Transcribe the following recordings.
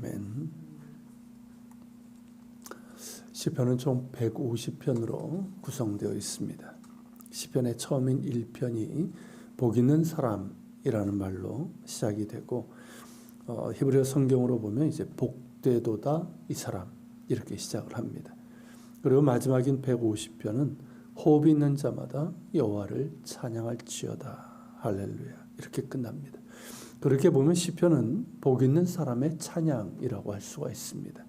아멘. 시편은 총 150편으로 구성되어 있습니다. 시편의 처음인 1편이 복 있는 사람이라는 말로 시작이 되고 히브리어 성경으로 보면 이제 복되도다 이 사람 이렇게 시작을 합니다. 그리고 마지막인 150편은 호흡이 있는 자마다 여호와를 찬양할지어다 할렐루야 이렇게 끝납니다. 그렇게 보면 시편은 복 있는 사람의 찬양이라고 할 수가 있습니다.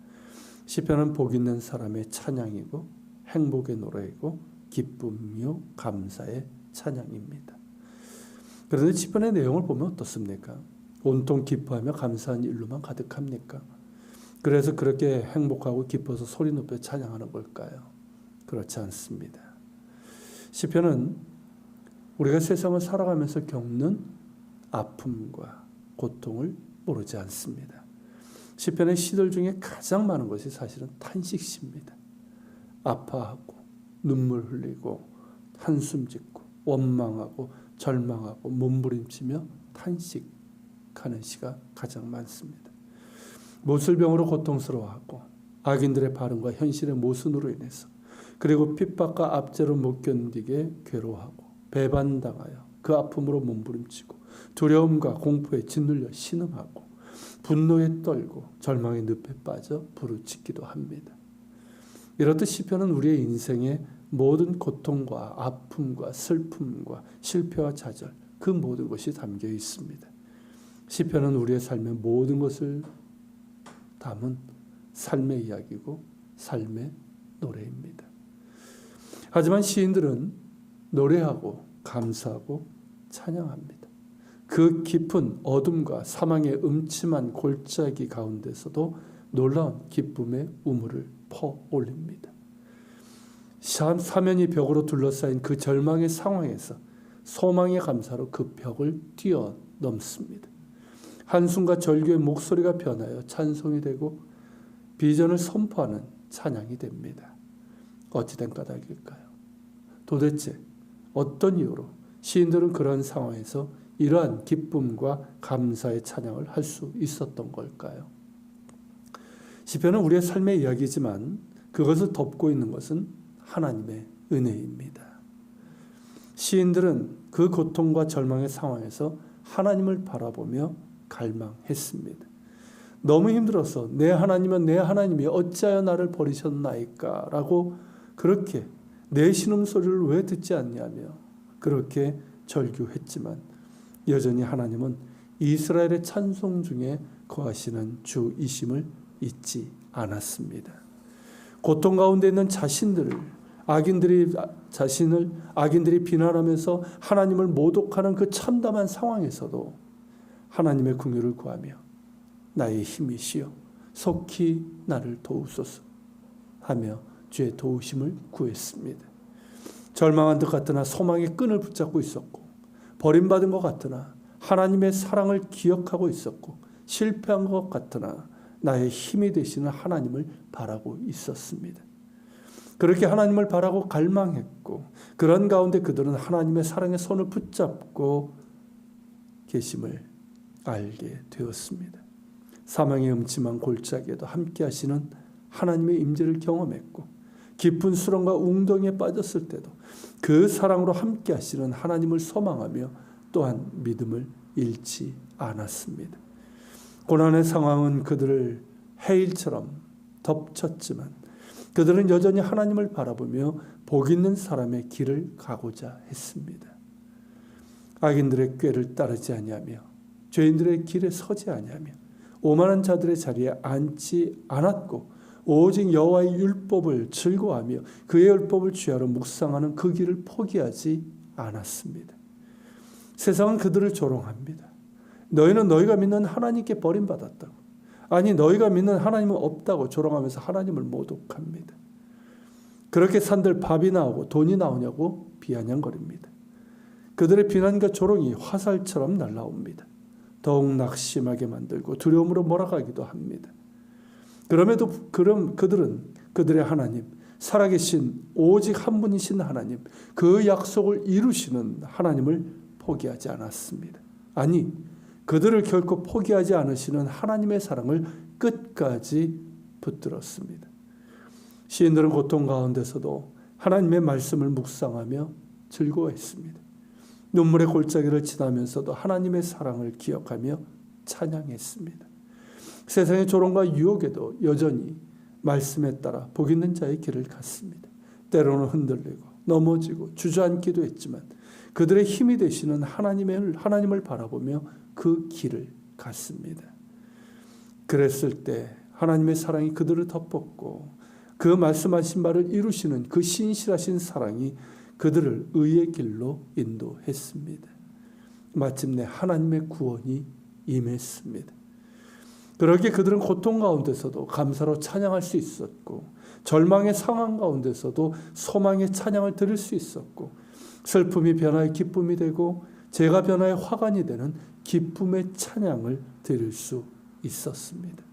시편은 복 있는 사람의 찬양이고 행복의 노래이고 기쁨이요 감사의 찬양입니다. 그런데 시편의 내용을 보면 어떻습니까? 온통 기뻐하며 감사한 일로만 가득합니까? 그래서 그렇게 행복하고 기뻐서 소리 높여 찬양하는 걸까요? 그렇지 않습니다. 시편은 우리가 세상을 살아가면서 겪는 아픔과 고통을 모르지 않습니다. 시편의 시들 중에 가장 많은 것이 사실은 탄식시입니다. 아파하고 눈물 흘리고 한숨 짓고 원망하고 절망하고 몸부림치며 탄식하는 시가 가장 많습니다. 모슬병으로 고통스러워하고 악인들의 발언과 현실의 모순으로 인해서 그리고 핍박과 압제로 못 견디게 괴로워하고 배반당하여 그 아픔으로 몸부림치고 두려움과 공포에 짓눌려 신음하고 분노에 떨고 절망의 늪에 빠져 부르짖기도 합니다. 이렇듯 시편은 우리의 인생의 모든 고통과 아픔과 슬픔과 실패와 좌절 그 모든 것이 담겨 있습니다. 시편은 우리의 삶의 모든 것을 담은 삶의 이야기고 삶의 노래입니다. 하지만 시인들은 노래하고 감사하고 찬양합니다. 그 깊은 어둠과 사망의 음침한 골짜기 가운데서도 놀라운 기쁨의 우물을 퍼올립니다. 사면이 벽으로 둘러싸인 그 절망의 상황에서 소망의 감사로 그 벽을 뛰어넘습니다. 한숨과 절규의 목소리가 변하여 찬송이 되고 비전을 선포하는 찬양이 됩니다. 어찌된 까닭일까요? 도대체 어떤 이유로 시인들은 그런 상황에서 이러한 기쁨과 감사의 찬양을 할 수 있었던 걸까요? 시편은 우리의 삶의 이야기지만 그것을 덮고 있는 것은 하나님의 은혜입니다. 시인들은 그 고통과 절망의 상황에서 하나님을 바라보며 갈망했습니다. 너무 힘들어서 내 하나님은 내 하나님이 어찌하여 나를 버리셨나이까 라고 그렇게 내 신음소리를 왜 듣지 않냐며 그렇게 절규했지만 여전히 하나님은 이스라엘의 찬송 중에 거하시는 주이심을 잊지 않았습니다. 고통 가운데 있는 악인들이 비난하면서 하나님을 모독하는 그 참담한 상황에서도 하나님의 긍휼을 구하며 나의 힘이시여 속히 나를 도우소서 하며 주의 도우심을 구했습니다. 절망한 것 같으나 소망의 끈을 붙잡고 있었고 버림받은 것 같으나 하나님의 사랑을 기억하고 있었고 실패한 것 같으나 나의 힘이 되시는 하나님을 바라고 있었습니다. 그렇게 하나님을 바라고 갈망했고 그런 가운데 그들은 하나님의 사랑의 손을 붙잡고 계심을 알게 되었습니다. 사망의 음침한 골짜기에도 함께 하시는 하나님의 임재를 경험했고 깊은 수렁과 웅덩이에 빠졌을 때도 그 사랑으로 함께 하시는 하나님을 소망하며 또한 믿음을 잃지 않았습니다. 고난의 상황은 그들을 해일처럼 덮쳤지만 그들은 여전히 하나님을 바라보며 복 있는 사람의 길을 가고자 했습니다. 악인들의 꾀를 따르지 아니하며 죄인들의 길에 서지 아니하며 오만한 자들의 자리에 앉지 않았고 오직 여호와의 율법을 즐거워하며 그의 율법을 주야로 묵상하는 그 길을 포기하지 않았습니다. 세상은 그들을 조롱합니다. 너희는 너희가 믿는 하나님께 버림받았다고. 아니 너희가 믿는 하나님은 없다고 조롱하면서 하나님을 모독합니다. 그렇게 산들 밥이 나오고 돈이 나오냐고 비아냥거립니다. 그들의 비난과 조롱이 화살처럼 날아옵니다. 더욱 낙심하게 만들고 두려움으로 몰아가기도 합니다. 그럼에도 그들은 그들의 하나님, 살아계신 오직 한 분이신 하나님, 그 약속을 이루시는 하나님을 포기하지 않았습니다. 아니 그들을 결코 포기하지 않으시는 하나님의 사랑을 끝까지 붙들었습니다. 시인들은 고통 가운데서도 하나님의 말씀을 묵상하며 즐거워했습니다. 눈물의 골짜기를 지나면서도 하나님의 사랑을 기억하며 찬양했습니다. 세상의 조롱과 유혹에도 여전히 말씀에 따라 복 있는 자의 길을 갔습니다. 때로는 흔들리고 넘어지고 주저앉기도 했지만 그들의 힘이 되시는 하나님을 바라보며 그 길을 갔습니다. 그랬을 때 하나님의 사랑이 그들을 덮었고 그 말씀하신 바를 이루시는 그 신실하신 사랑이 그들을 의의 길로 인도했습니다. 마침내 하나님의 구원이 임했습니다. 그러기에 그들은 고통 가운데서도 감사로 찬양할 수 있었고 절망의 상황 가운데서도 소망의 찬양을 드릴 수 있었고 슬픔이 변화의 기쁨이 되고 죄가 변화의 화관이 되는 기쁨의 찬양을 드릴 수 있었습니다.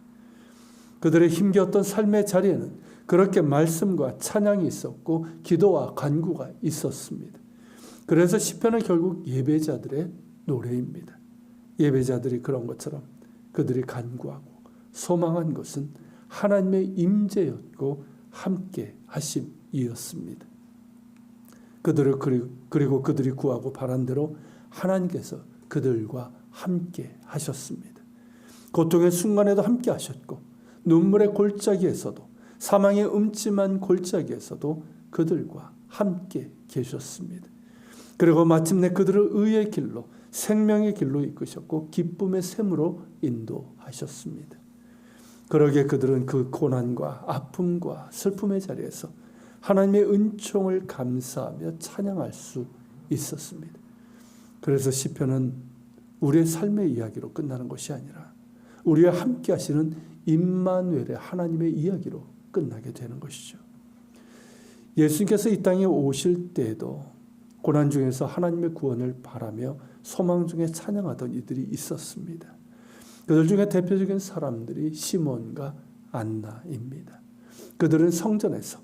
그들의 힘겨웠던 삶의 자리에는 그렇게 말씀과 찬양이 있었고 기도와 간구가 있었습니다. 그래서 시편은 결국 예배자들의 노래입니다. 예배자들이 그런 것처럼 그들이 간구하고 소망한 것은 하나님의 임재였고 함께 하심이었습니다. 그리고 그들이 구하고 바란 대로 하나님께서 그들과 함께 하셨습니다. 고통의 순간에도 함께 하셨고 눈물의 골짜기에서도 사망의 음침한 골짜기에서도 그들과 함께 계셨습니다. 그리고 마침내 그들을 의의 길로 생명의 길로 이끄셨고 기쁨의 샘으로 인도하셨습니다. 그러기에 그들은 그 고난과 아픔과 슬픔의 자리에서 하나님의 은총을 감사하며 찬양할 수 있었습니다. 그래서 시편은 우리의 삶의 이야기로 끝나는 것이 아니라 우리와 함께 하시는 임마누엘의 하나님의 이야기로 끝나게 되는 것이죠. 예수님께서 이 땅에 오실 때에도 고난 중에서 하나님의 구원을 바라며 소망 중에 찬양하던 이들이 있었습니다. 그들 중에 대표적인 사람들이 시몬과 안나입니다. 그들은 성전에서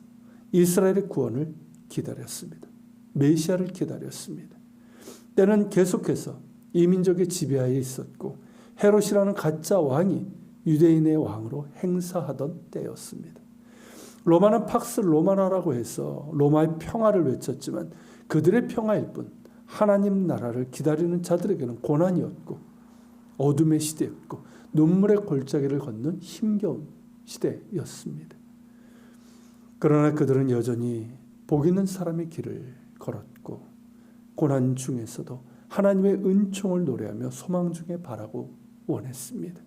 이스라엘의 구원을 기다렸습니다. 메시아를 기다렸습니다. 때는 계속해서 이민족의 지배하에 있었고 헤롯이라는 가짜 왕이 유대인의 왕으로 행사하던 때였습니다. 로마는 팍스 로마나라고 해서 로마의 평화를 외쳤지만 그들의 평화일 뿐 하나님 나라를 기다리는 자들에게는 고난이었고 어둠의 시대였고 눈물의 골짜기를 걷는 힘겨운 시대였습니다. 그러나 그들은 여전히 복 있는 사람의 길을 걸었고 고난 중에서도 하나님의 은총을 노래하며 소망 중에 바라고 원했습니다.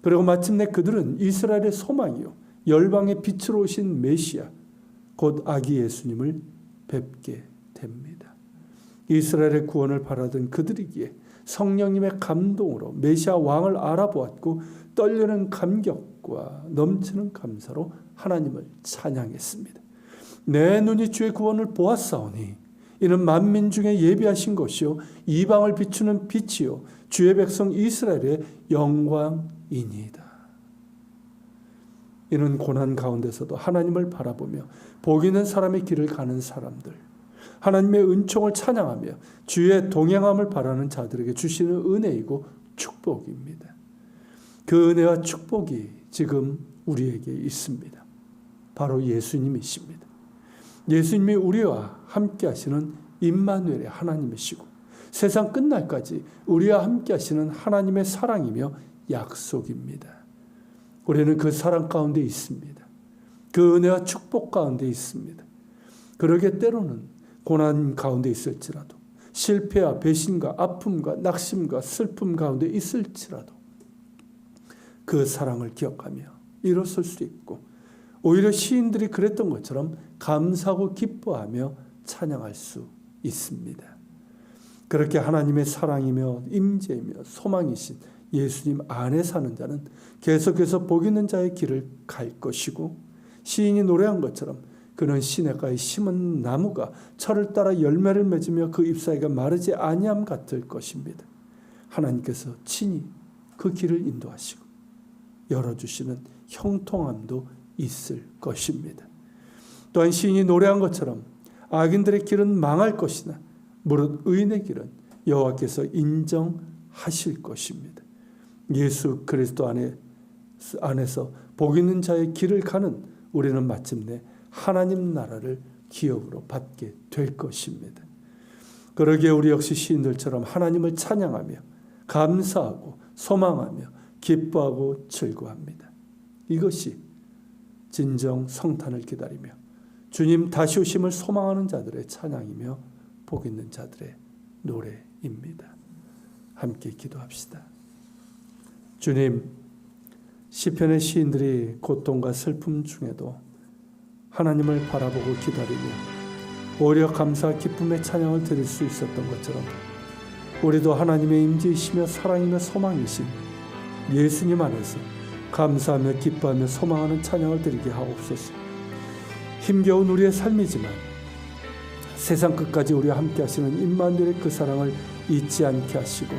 그리고 마침내 그들은 이스라엘의 소망이요 열방의 빛으로 오신 메시아 곧 아기 예수님을 뵙게 됩니다. 이스라엘의 구원을 바라던 그들이기에 성령님의 감동으로 메시아 왕을 알아보았고 떨리는 감격과 넘치는 감사로 하나님을 찬양했습니다. 내 눈이 주의 구원을 보았사오니 이는 만민 중에 예비하신 것이요 이방을 비추는 빛이요 주의 백성 이스라엘의 영광이니이다. 이는 고난 가운데서도 하나님을 바라보며 복 있는 사람의 길을 가는 사람들, 하나님의 은총을 찬양하며 주의 동행함을 바라는 자들에게 주시는 은혜이고 축복입니다. 그 은혜와 축복이 지금 우리에게 있습니다. 바로 예수님이십니다. 예수님이 우리와 함께 하시는 임마누엘의 하나님이시고 세상 끝날까지 우리와 함께 하시는 하나님의 사랑이며 약속입니다. 우리는 그 사랑 가운데 있습니다. 그 은혜와 축복 가운데 있습니다. 그러게 때로는 고난 가운데 있을지라도 실패와 배신과 아픔과 낙심과 슬픔 가운데 있을지라도 그 사랑을 기억하며 일어설 수 있고 오히려 시인들이 그랬던 것처럼 감사하고 기뻐하며 찬양할 수 있습니다. 그렇게 하나님의 사랑이며 임재이며 소망이신 예수님 안에 사는 자는 계속해서 복 있는 자의 길을 갈 것이고 시인이 노래한 것처럼 그는 시냇가에 심은 나무가 철을 따라 열매를 맺으며 그 잎사귀가 마르지 아니함 같을 것입니다. 하나님께서 친히 그 길을 인도하시고 열어주시는 형통함도 있을 것입니다. 또한 시인이 노래한 것처럼 악인들의 길은 망할 것이나 무릇 의인의 길은 여호와께서 인정하시리로다. 하실 것입니다. 예수 그리스도 안에서 복 있는 자의 길을 가는 우리는 마침내 하나님 나라를 기업으로 받게 될 것입니다. 그러기에 우리 역시 시인들처럼 하나님을 찬양하며 감사하고 소망하며 기뻐하고 즐거워합니다. 이것이 진정 성탄을 기다리며 주님 다시 오심을 소망하는 자들의 찬양이며 복 있는 자들의 노래입니다. 함께 기도합시다. 주님, 시편의 시인들이 고통과 슬픔 중에도 하나님을 바라보고 기다리며 오히려 감사와 기쁨의 찬양을 드릴 수 있었던 것처럼 우리도 하나님의 임재이시며 사랑이며 소망이신 예수님 안에서 감사하며 기뻐하며 소망하는 찬양을 드리게 하옵소서. 힘겨운 우리의 삶이지만 세상 끝까지 우리와 함께 하시는 임마누엘의 그 사랑을 잊지 않게 하시고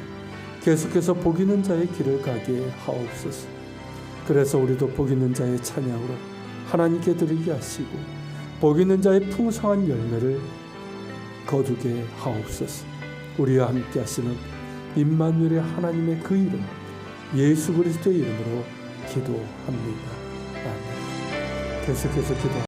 계속해서 복 있는 자의 길을 가게 하옵소서. 그래서 우리도 복 있는 자의 찬양으로 하나님께 드리게 하시고 복 있는 자의 풍성한 열매를 거두게 하옵소서. 우리와 함께 하시는 임마누엘의 하나님의 그 이름 예수 그리스도의 이름으로 기도합니다. 아멘. 계속해서 기도합니다.